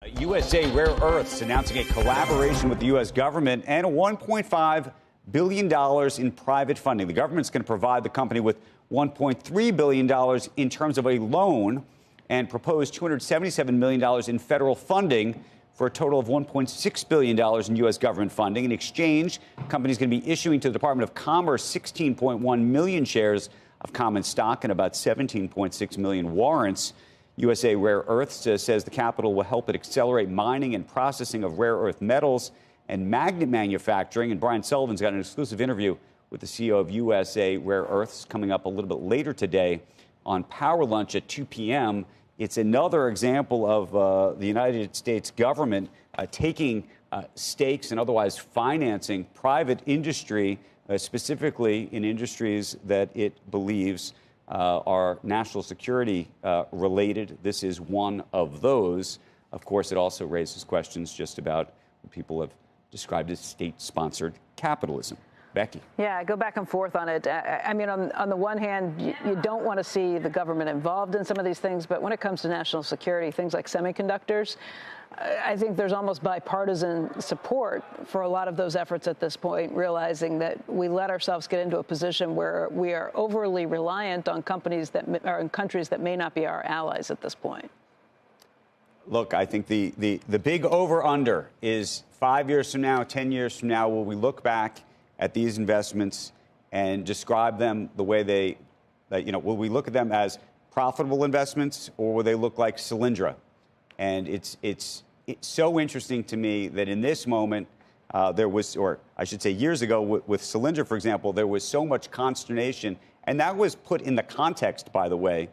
USA Rare Earths announcing a collaboration with the U.S. government and a $1.5 billion in private funding. The government's going to provide the company with $1.3 billion in terms of a loan and proposed $277 million in federal funding for a total of $1.6 billion in U.S. government funding. In exchange, the company is going to be issuing to the Department of Commerce 16.1 million shares of common stock and about 17.6 million warrants. USA Rare Earths says the capital will help it accelerate mining and processing of rare earth metals and magnet manufacturing. And Brian Sullivan's got an exclusive interview with the CEO of USA Rare Earths coming up a little bit later today on Power Lunch at 2 p.m. It's another example of the United States government taking stakes and otherwise financing private industry, specifically in industries that it believes are national security related. This is one of those. Of course, it also raises questions just about what people have described as state-sponsored capitalism. Becky. Yeah, I go back and forth on it. I mean, on the one hand, you don't want to see the government involved in some of these things, but when it comes to national security, things like semiconductors, I think there's almost bipartisan support for a lot of those efforts at this point, realizing that we let ourselves get into a position where we are overly reliant on companies that are in countries that may not be our allies at this point. Look, I think the big over-under is 5 years from now, 10 years from now, will we look back at these investments and describe them the way they, will we look at them as profitable investments, or will they look like Solyndra? And it's so interesting to me that in this moment there was, or I should say years ago with Solyndra, for example, there was so much consternation. And that was put in the context, by the way,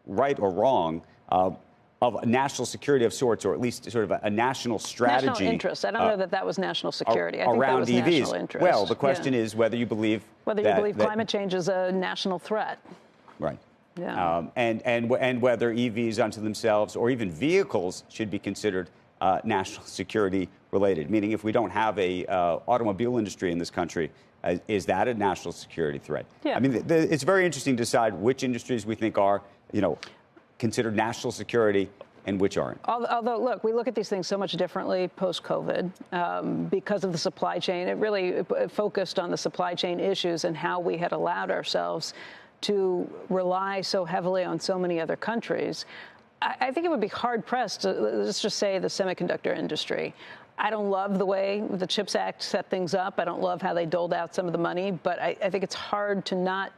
right or wrong, of national security of sorts, or at least sort of a national strategy. National interest. I don't know that that was national security. I think around that was EVs. National interest. Well, the question is whether you believe climate change is a national threat. Right. Yeah. And whether EVs unto themselves or even vehicles should be considered national security related, meaning if we don't have a automobile industry in this country, is that a national security threat? Yeah. I mean, it's very interesting to decide which industries we think are, considered national security and which aren't. Although, look, we look at these things so much differently post-COVID because of the supply chain. It really focused on the supply chain issues and how we had allowed ourselves to rely so heavily on so many other countries. I think it would be hard-pressed to, let's just say, the semiconductor industry. I don't love the way the CHIPS Act set things up. I don't love how they doled out some of the money, but I think it's hard to not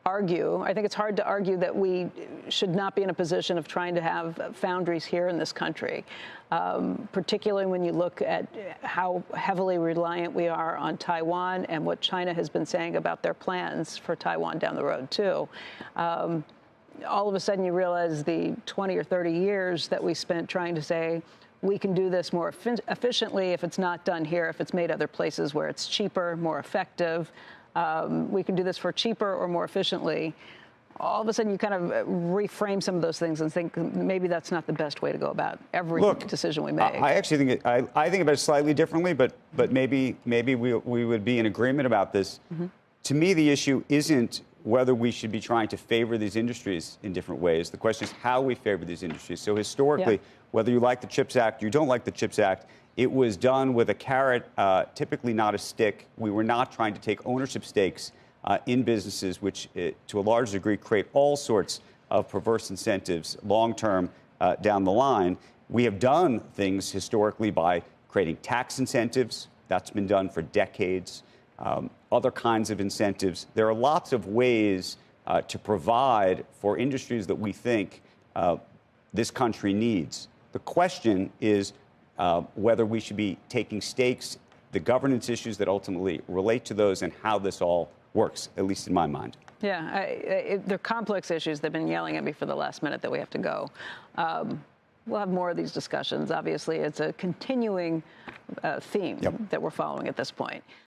argue. I think it's hard to argue that we should not be in a position of trying to have foundries here in this country, particularly when you look at how heavily reliant we are on Taiwan and what China has been saying about their plans for Taiwan down the road, too. All of a sudden, you realize the 20 or 30 years that we spent trying to say, we can do this more efficiently if it's not done here, if it's made other places where it's cheaper, more effective. We can do this for cheaper or more efficiently. All of a sudden, you kind of reframe some of those things and think maybe that's not the best way to go about every decision we make. I actually think I think about it slightly differently, but maybe we would be in agreement about this. Mm-hmm. To me, the issue isn't whether we should be trying to favor these industries in different ways. The question is how we favor these industries. So historically, whether you like the CHIPS Act, you don't like the CHIPS Act, it was done with a carrot, typically not a stick. We were not trying to take ownership stakes in businesses, which to a large degree create all sorts of perverse incentives long-term down the line. We have done things historically by creating tax incentives. That's been done for decades. Other kinds of incentives. There are lots of ways to provide for industries that we think this country needs. The question is whether we should be taking stakes, the governance issues that ultimately relate to those, and how this all works, at least in my mind. Yeah, they're complex issues. They've been yelling at me for the last minute that we have to go. We'll have more of these discussions. Obviously, it's a continuing theme that we're following at this point.